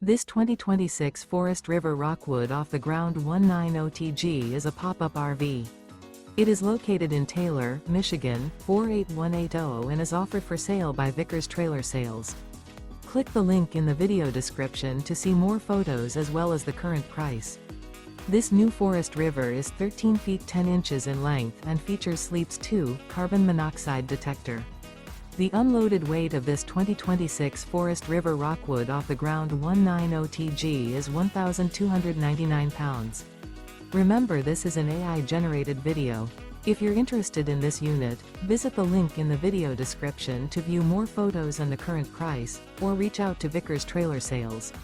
This 2026 Forest River Rockwood off the ground 190TG is a pop-up RV. It is located in Taylor, Michigan, 48180 and is offered for sale by Vickers Trailer Sales. Click the link in the video description to see more photos as well as the current price. This new Forest River is 13 feet 10 inches in length and features Sleeps 2 carbon monoxide detector. The unloaded weight of this 2026 Forest River Rockwood off the ground 190TG is 1,299 pounds. Remember, this is an AI-generated video. If you're interested in this unit, visit the link in the video description to view more photos and the current price, or reach out to Vickers Trailer Sales.